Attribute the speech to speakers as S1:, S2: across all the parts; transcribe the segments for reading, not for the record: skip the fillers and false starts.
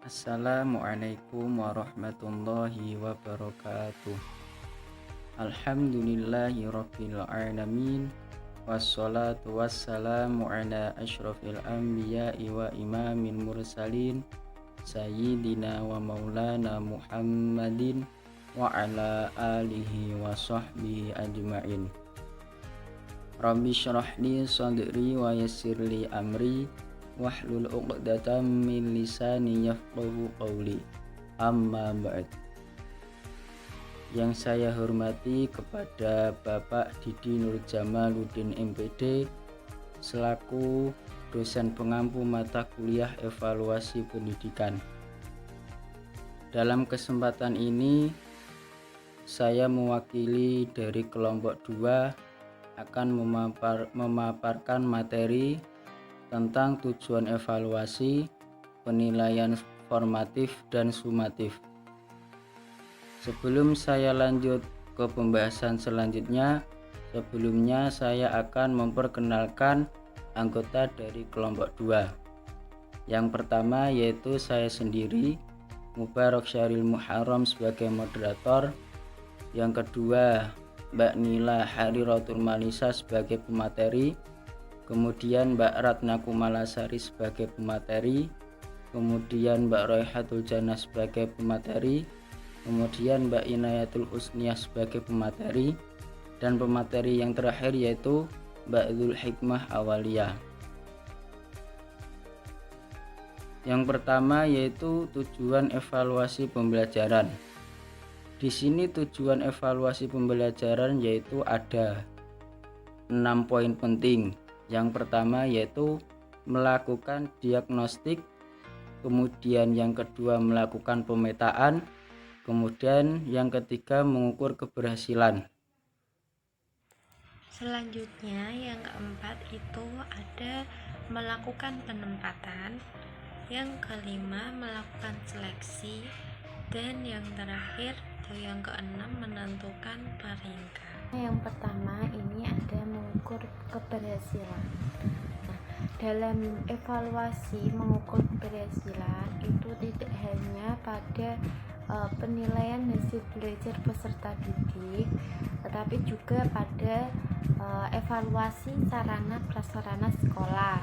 S1: Assalamualaikum warahmatullahi wabarakatuh. Alhamdulillahi rabbil alamin. Wassalatu wassalamu ala asyrafil anbiya'i wa imamil mursalin Sayyidina wa maulana Muhammadin wa ala alihi wa sahbihi ajma'in. Rabbi syrah li sadri wa yassir li amri wahlul 'uqdatam min lisani yafqahu qawli. Amma ba'd. Yang saya hormati kepada Bapak Didi Nur Jamaluddin MPD selaku dosen pengampu mata kuliah evaluasi pendidikan. Dalam kesempatan ini saya mewakili dari kelompok 2 akan memaparkan materi tentang tujuan evaluasi, penilaian formatif dan sumatif. Sebelum saya lanjut ke pembahasan selanjutnya, sebelumnya saya akan memperkenalkan anggota dari kelompok 2. Yang pertama yaitu saya sendiri, Mubarak Syaril Muharram sebagai moderator. Yang kedua, Mbak Nila Hariratul Malisa sebagai pemateri. Kemudian Mbak Ratna Kumalasari sebagai pemateri, kemudian Mbak Raihatul Jannah sebagai pemateri, kemudian Mbak Inayatul Usniyah sebagai pemateri, dan pemateri yang terakhir yaitu Mbak Dzul Hikmah Awaliyah. Yang pertama yaitu tujuan evaluasi pembelajaran. Di sini tujuan evaluasi pembelajaran yaitu ada 6 poin penting. Yang pertama yaitu melakukan diagnostik, kemudian yang kedua melakukan pemetaan, kemudian yang ketiga mengukur keberhasilan.
S2: Selanjutnya yang keempat itu ada melakukan penempatan, yang kelima melakukan seleksi, dan yang terakhir atau yang keenam menentukan peringkat. Yang pertama ini ada mengukur keberhasilan. Nah, dalam evaluasi mengukur keberhasilan itu tidak hanya pada penilaian hasil belajar peserta didik, tetapi juga pada evaluasi sarana prasarana sekolah.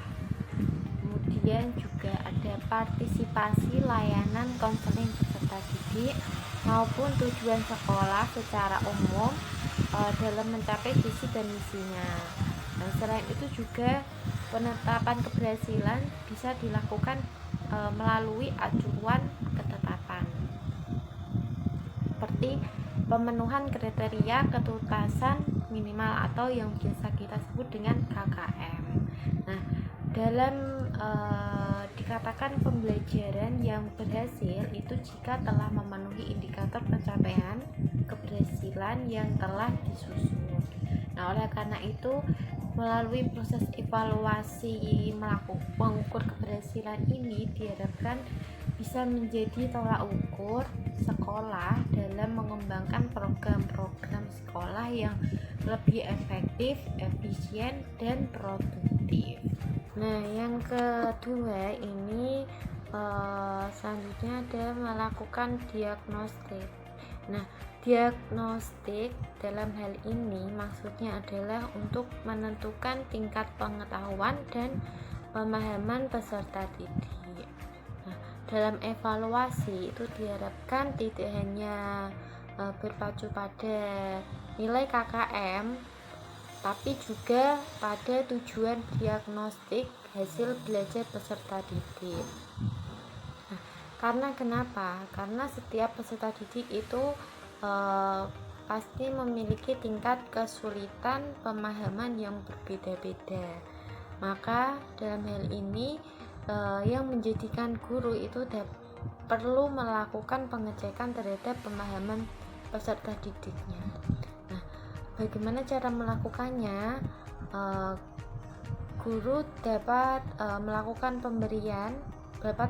S2: Kemudian juga ada partisipasi layanan konseling peserta didik maupun tujuan sekolah secara umum dalam mencapai visi dan misinya. Nah, selain itu juga penetapan keberhasilan bisa dilakukan melalui acuan ketetapan, seperti pemenuhan kriteria ketuntasan minimal atau yang biasa kita sebut dengan KKM. Nah, dalam dikatakan pembelajaran yang berhasil itu jika telah memenuhi indikator pencapaian keberhasilan yang telah disusun. Nah, oleh karena itu melalui proses evaluasi mengukur keberhasilan ini diharapkan bisa menjadi tolak ukur sekolah dalam mengembangkan program-program sekolah yang lebih efektif, efisien, dan produktif. Nah, yang kedua ini selanjutnya ada melakukan diagnostik. Nah, diagnostik dalam hal ini maksudnya adalah untuk menentukan tingkat pengetahuan dan pemahaman peserta didik. Nah, dalam evaluasi itu diharapkan tidak hanya berpacu pada nilai KKM, tapi juga pada tujuan diagnostik hasil belajar peserta didik. Nah, karena kenapa? Karena setiap peserta didik itu pasti memiliki tingkat kesulitan pemahaman yang berbeda-beda. Maka dalam hal ini yang menjadikan guru itu perlu melakukan pengecekan terhadap pemahaman peserta didiknya. Nah, bagaimana cara melakukannya? Guru dapat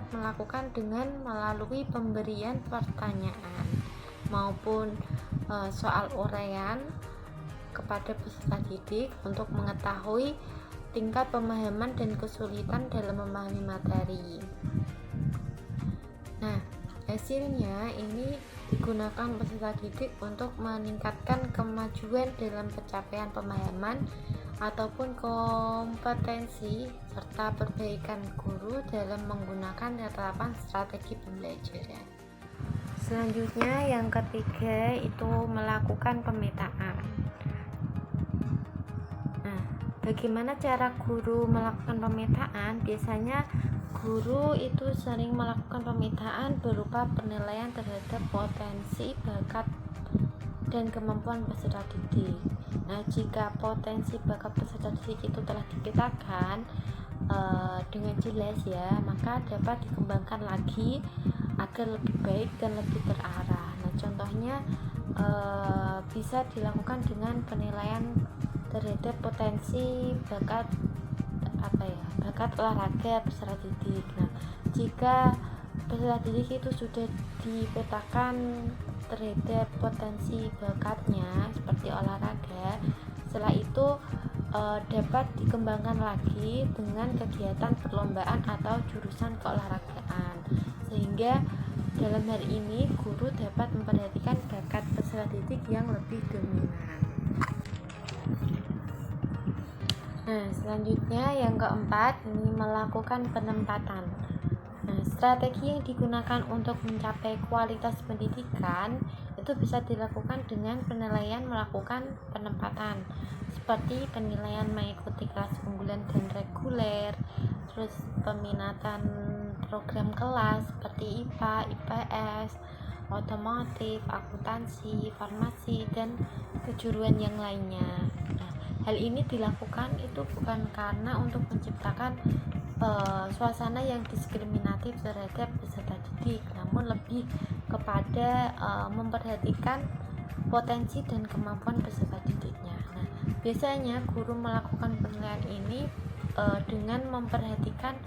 S2: melakukan dengan melalui pemberian pertanyaan maupun soal uraian kepada peserta didik untuk mengetahui tingkat pemahaman dan kesulitan dalam memahami materi. Hasilnya ini digunakan peserta didik untuk meningkatkan kemajuan dalam pencapaian pemahaman ataupun kompetensi serta perbaikan guru dalam menggunakan penerapan strategi pembelajaran. Selanjutnya yang ketiga itu melakukan pemetaan. Nah, bagaimana cara guru melakukan pemetaan? Biasanya guru itu sering melakukan pemetaan berupa penilaian terhadap potensi, bakat, dan kemampuan peserta didik. Nah, jika potensi bakat peserta didik itu telah dipetakan dengan jelas ya, maka dapat dikembangkan lagi agar lebih baik dan lebih terarah. Nah, contohnya bisa dilakukan dengan penilaian terhadap potensi bakat bakat olahraga peserta didik. Nah, jika peserta didik itu sudah dipetakan terhadap potensi bakatnya seperti olahraga, setelah itu dapat dikembangkan lagi dengan kegiatan perlombaan atau jurusan keolahragaan, sehingga dalam hal ini guru dapat memperhatikan bakat peserta didik yang lebih dominan. Nah, selanjutnya yang keempat ini melakukan penempatan. Nah, strategi yang digunakan untuk mencapai kualitas pendidikan itu bisa dilakukan dengan penilaian melakukan penempatan, seperti penilaian mengikuti kelas unggulan dan reguler, terus peminatan program kelas seperti IPA, IPS, otomotif, akuntansi, farmasi, dan kejuruan yang lainnya. Nah, hal ini dilakukan itu bukan karena untuk menciptakan suasana yang diskriminatif terhadap peserta didik, namun lebih kepada memperhatikan potensi dan kemampuan peserta didiknya. Nah, biasanya guru melakukan penilaian ini dengan memperhatikan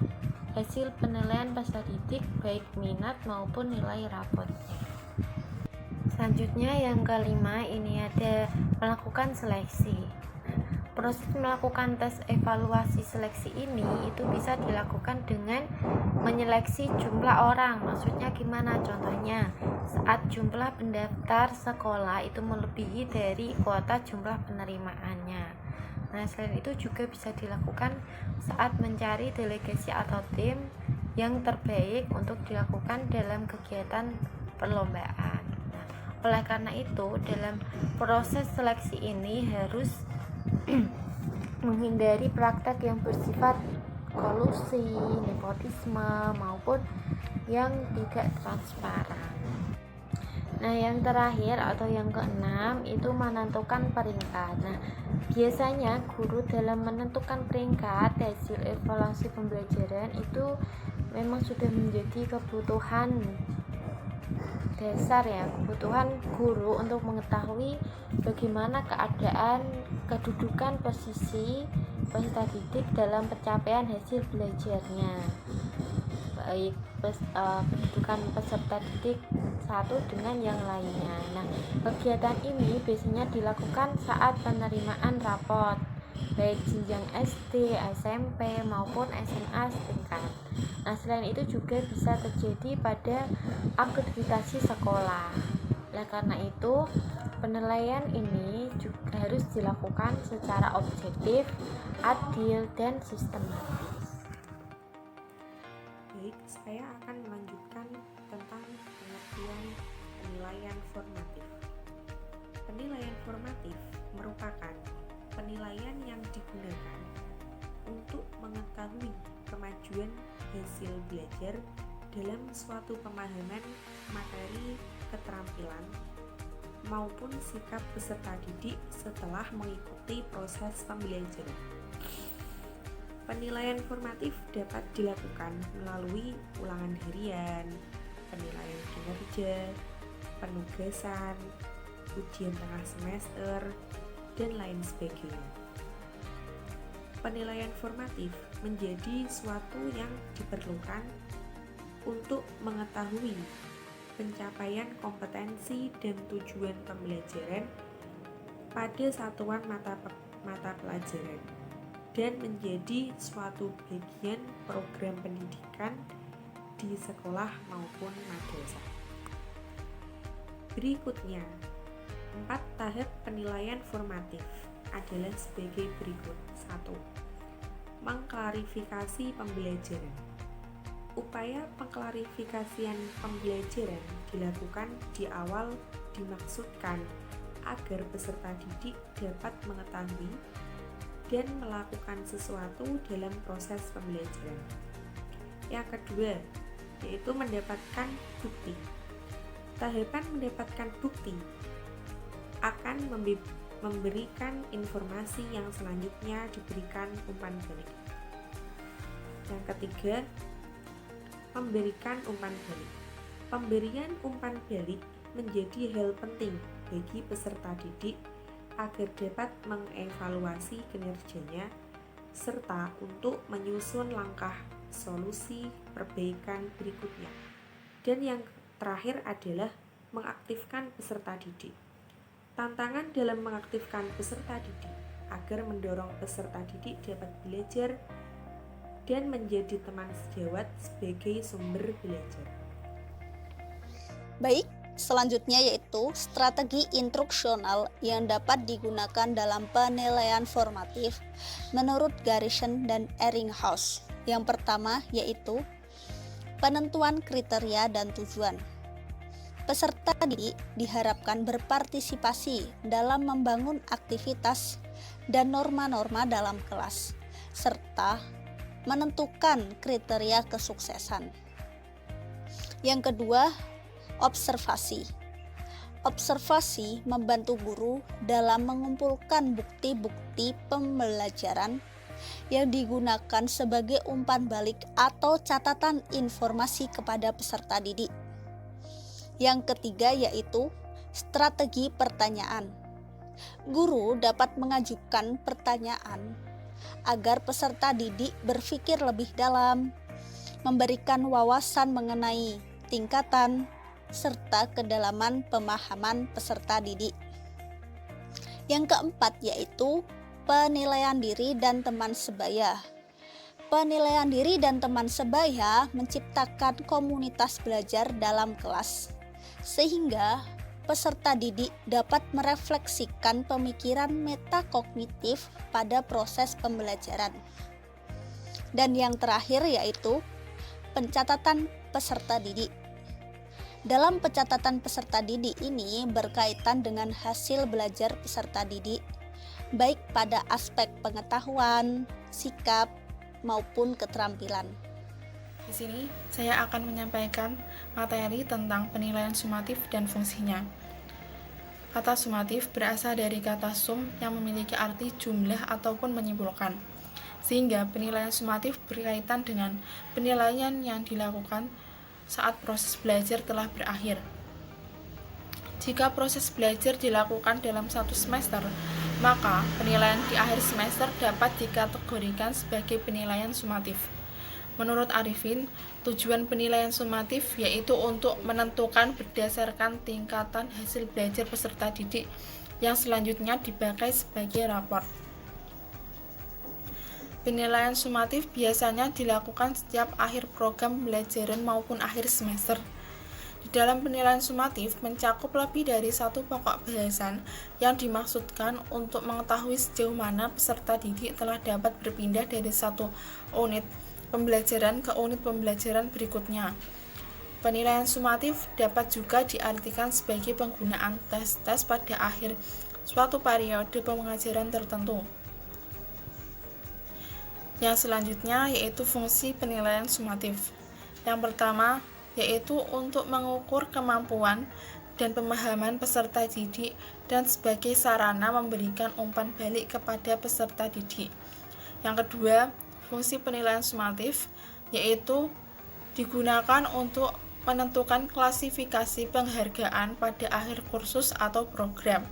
S2: hasil penilaian peserta didik baik minat maupun nilai rapotnya. Selanjutnya yang kelima ini ada melakukan seleksi. Proses melakukan tes evaluasi seleksi ini itu bisa dilakukan dengan menyeleksi jumlah orang. Maksudnya gimana? Contohnya, saat jumlah pendaftar sekolah itu melebihi dari kuota jumlah penerimaannya. Nah, selain itu juga bisa dilakukan saat mencari delegasi atau tim yang terbaik untuk dilakukan dalam kegiatan perlombaan. Nah, oleh karena itu, dalam proses seleksi ini harus menghindari praktek yang bersifat kolusi, nepotisme, maupun yang tidak transparan. Nah, yang terakhir atau yang keenam itu menentukan peringkat. Nah, biasanya guru dalam menentukan peringkat hasil evaluasi pembelajaran itu memang sudah menjadi kebutuhan dasar ya, kebutuhan guru untuk mengetahui bagaimana keadaan, kedudukan posisi peserta didik dalam pencapaian hasil belajarnya, baik kedudukan peserta didik satu dengan yang lainnya. Nah, kegiatan ini biasanya dilakukan saat penerimaan rapot baik jenjang SD, SMP maupun SMA setingkat. Nah, selain itu juga bisa terjadi pada akreditasi sekolah. Oleh karena itu, penilaian ini juga harus dilakukan secara objektif, adil, dan sistematis.
S3: Baik, saya akan melanjutkan tentang pengertian penilaian formatif. Penilaian formatif merupakan penilaian yang digunakan untuk mengetahui kemajuan hasil belajar dalam suatu pemahaman materi, keterampilan, maupun sikap peserta didik setelah mengikuti proses pembelajaran. Penilaian formatif dapat dilakukan melalui ulangan harian, penilaian kinerja, penugasan, ujian tengah semester, dan lain sebagainya. Penilaian formatif menjadi suatu yang diperlukan untuk mengetahui pencapaian kompetensi dan tujuan pembelajaran pada satuan mata pelajaran dan menjadi suatu bagian program pendidikan di sekolah maupun madrasah. Berikutnya, 4 tahap penilaian formatif adalah sebagai berikut. 1. Mengklarifikasi pembelajaran. Upaya pengklarifikasian pembelajaran dilakukan di awal dimaksudkan agar peserta didik dapat mengetahui dan melakukan sesuatu dalam proses pembelajaran. Yang kedua, yaitu mendapatkan bukti. Tahapan mendapatkan bukti akan memberikan informasi yang selanjutnya diberikan umpan balik. Yang ketiga, memberikan umpan balik. Pemberian umpan balik menjadi hal penting bagi peserta didik agar dapat mengevaluasi kinerjanya serta untuk menyusun langkah solusi perbaikan berikutnya. Dan yang terakhir adalah mengaktifkan peserta didik. Tantangan dalam mengaktifkan peserta didik agar mendorong peserta didik dapat belajar dan menjadi teman sejawat sebagai sumber belajar.
S4: Baik, selanjutnya yaitu strategi instruksional yang dapat digunakan dalam penilaian formatif menurut Garrison dan Ebbinghaus. Yang pertama yaitu penentuan kriteria dan tujuan. Peserta didik diharapkan berpartisipasi dalam membangun aktivitas dan norma-norma dalam kelas, serta menentukan kriteria kesuksesan. Yang kedua, observasi. Observasi membantu guru dalam mengumpulkan bukti-bukti pembelajaran yang digunakan sebagai umpan balik atau catatan informasi kepada peserta didik. Yang ketiga yaitu strategi pertanyaan. Guru dapat mengajukan pertanyaan agar peserta didik berpikir lebih dalam, memberikan wawasan mengenai tingkatan serta kedalaman pemahaman peserta didik. Yang keempat yaitu penilaian diri dan teman sebaya. Penilaian diri dan teman sebaya menciptakan komunitas belajar dalam kelas, sehingga peserta didik dapat merefleksikan pemikiran metakognitif pada proses pembelajaran. Dan yang terakhir yaitu pencatatan peserta didik. Dalam pencatatan peserta didik ini berkaitan dengan hasil belajar peserta didik, baik pada aspek pengetahuan, sikap, maupun keterampilan.
S5: Di sini saya akan menyampaikan materi tentang penilaian sumatif dan fungsinya. Kata sumatif berasal dari kata sum yang memiliki arti jumlah ataupun menyimpulkan, sehingga penilaian sumatif berkaitan dengan penilaian yang dilakukan saat proses belajar telah berakhir. Jika proses belajar dilakukan dalam satu semester, maka penilaian di akhir semester dapat dikategorikan sebagai penilaian sumatif. Menurut Arifin, tujuan penilaian sumatif yaitu untuk menentukan berdasarkan tingkatan hasil belajar peserta didik yang selanjutnya dipakai sebagai raport. Penilaian sumatif biasanya dilakukan setiap akhir program pembelajaran maupun akhir semester. Di dalam penilaian sumatif mencakup lebih dari satu pokok bahasan yang dimaksudkan untuk mengetahui sejauh mana peserta didik telah dapat berpindah dari satu unit pembelajaran ke unit pembelajaran berikutnya. Penilaian sumatif dapat juga diartikan sebagai penggunaan tes-tes pada akhir suatu periode pengajaran tertentu. Yang selanjutnya yaitu fungsi penilaian sumatif. Yang pertama yaitu untuk mengukur kemampuan dan pemahaman peserta didik dan sebagai sarana memberikan umpan balik kepada peserta didik. Yang kedua, fungsi penilaian sumatif yaitu digunakan untuk menentukan klasifikasi penghargaan pada akhir kursus atau program.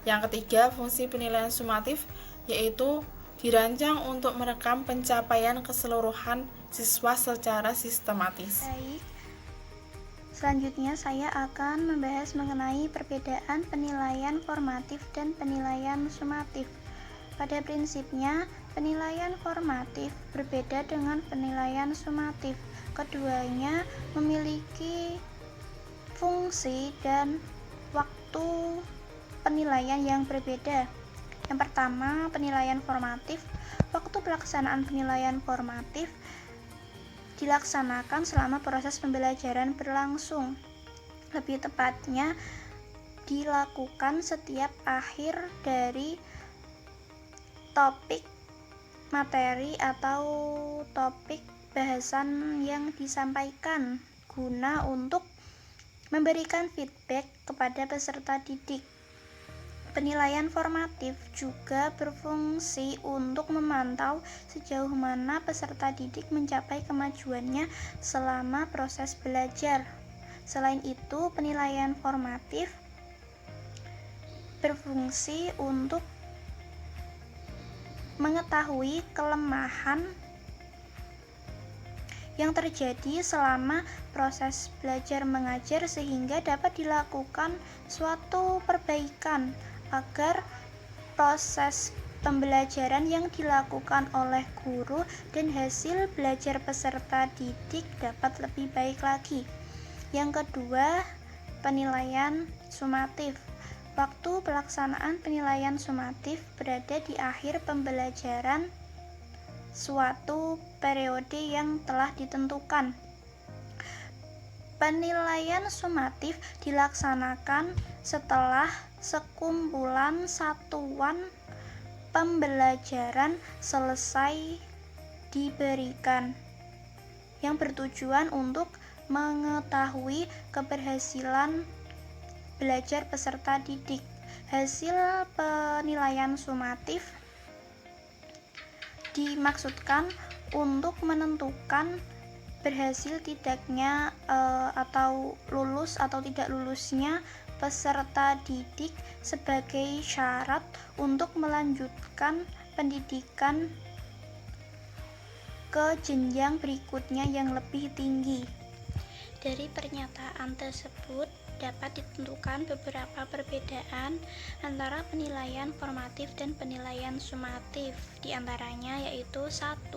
S5: Yang ketiga, fungsi penilaian sumatif yaitu dirancang untuk merekam pencapaian keseluruhan siswa secara sistematis.
S6: Baik. Selanjutnya saya akan membahas mengenai perbedaan penilaian formatif dan penilaian sumatif. Pada prinsipnya, penilaian formatif berbeda dengan penilaian sumatif. Keduanya memiliki fungsi dan waktu penilaian yang berbeda. Yang pertama, penilaian formatif. Waktu pelaksanaan penilaian formatif dilaksanakan selama proses pembelajaran berlangsung. Lebih tepatnya, dilakukan setiap akhir dari topik materi atau topik bahasan yang disampaikan guna untuk memberikan feedback kepada peserta didik. Penilaian formatif juga berfungsi untuk memantau sejauh mana peserta didik mencapai kemajuannya selama proses belajar. Selain itu, penilaian formatif berfungsi untuk mengetahui kelemahan yang terjadi selama proses belajar mengajar sehingga dapat dilakukan suatu perbaikan agar proses pembelajaran yang dilakukan oleh guru dan hasil belajar peserta didik dapat lebih baik lagi. Yang kedua, penilaian sumatif. Waktu pelaksanaan penilaian sumatif berada di akhir pembelajaran suatu periode yang telah ditentukan. Penilaian sumatif dilaksanakan setelah sekumpulan satuan pembelajaran selesai diberikan, yang bertujuan untuk mengetahui keberhasilan belajar peserta didik. Hasil penilaian sumatif dimaksudkan untuk menentukan berhasil tidaknya atau lulus atau tidak lulusnya peserta didik sebagai syarat untuk melanjutkan pendidikan ke jenjang berikutnya yang lebih tinggi.
S4: Dari pernyataan tersebut dapat ditentukan beberapa perbedaan antara penilaian formatif dan penilaian sumatif. Di antaranya yaitu 1.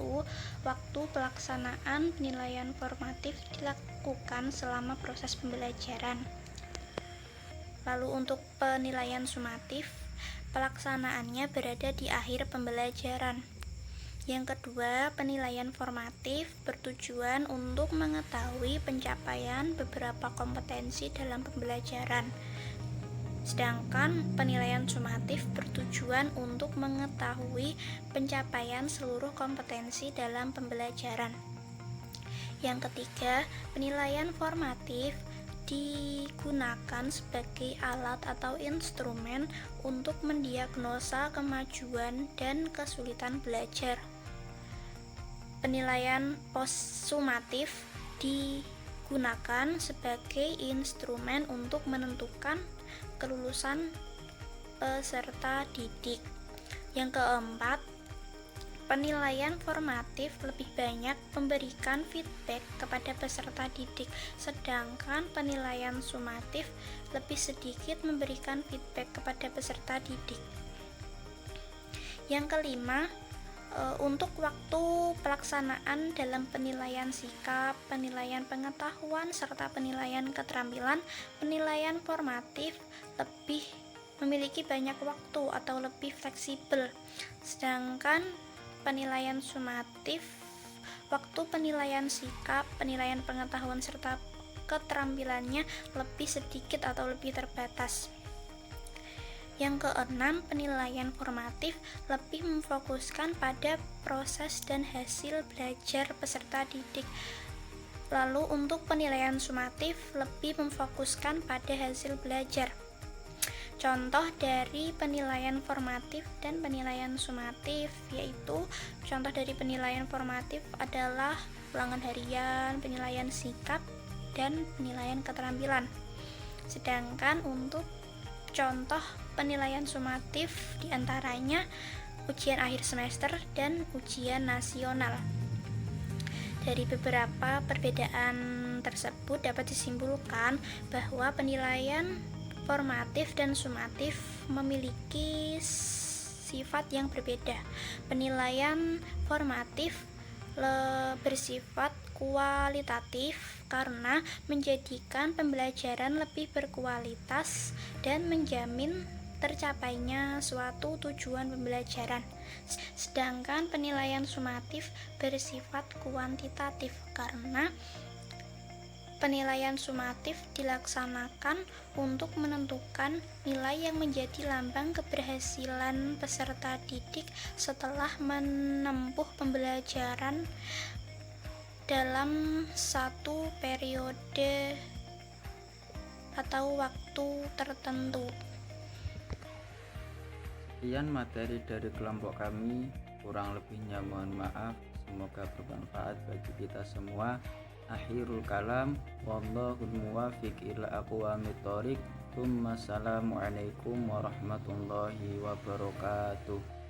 S4: Waktu pelaksanaan penilaian formatif dilakukan selama proses pembelajaran. Lalu untuk penilaian sumatif, pelaksanaannya berada di akhir pembelajaran. Yang kedua, penilaian formatif bertujuan untuk mengetahui pencapaian beberapa kompetensi dalam pembelajaran. Sedangkan penilaian sumatif bertujuan untuk mengetahui pencapaian seluruh kompetensi dalam pembelajaran. Yang ketiga, penilaian formatif digunakan sebagai alat atau instrumen untuk mendiagnosa kemajuan dan kesulitan belajar. Penilaian postsumatif digunakan sebagai instrumen untuk menentukan kelulusan peserta didik. Yang keempat, penilaian formatif lebih banyak memberikan feedback kepada peserta didik, sedangkan penilaian sumatif lebih sedikit memberikan feedback kepada peserta didik. Yang kelima, untuk waktu pelaksanaan dalam penilaian sikap, penilaian pengetahuan, serta penilaian keterampilan, penilaian formatif lebih memiliki banyak waktu atau lebih fleksibel, sedangkan penilaian sumatif, waktu penilaian sikap, penilaian pengetahuan serta keterampilannya lebih sedikit atau lebih terbatas. Yang keenam, penilaian formatif lebih memfokuskan pada proses dan hasil belajar peserta didik. Lalu untuk penilaian sumatif lebih memfokuskan pada hasil belajar. Contoh dari penilaian formatif dan penilaian sumatif yaitu contoh dari penilaian formatif adalah ulangan harian, penilaian sikap, dan penilaian keterampilan. Sedangkan untuk contoh penilaian sumatif diantaranya ujian akhir semester dan ujian nasional. Dari beberapa perbedaan tersebut dapat disimpulkan bahwa penilaian formatif dan sumatif memiliki sifat yang berbeda. Penilaian formatif bersifat kualitatif karena menjadikan pembelajaran lebih berkualitas dan menjamin tercapainya suatu tujuan pembelajaran. Sedangkan penilaian sumatif bersifat kuantitatif karena penilaian sumatif dilaksanakan untuk menentukan nilai yang menjadi lambang keberhasilan peserta didik setelah menempuh pembelajaran dalam satu periode atau waktu tertentu.
S1: Sekian materi dari kelompok kami, kurang lebihnya mohon maaf, semoga bermanfaat bagi kita semua. Akhirul kalam, wallahul muwafiq ila aqwamit thoriq. Assalamualaikum warahmatullahi wabarakatuh.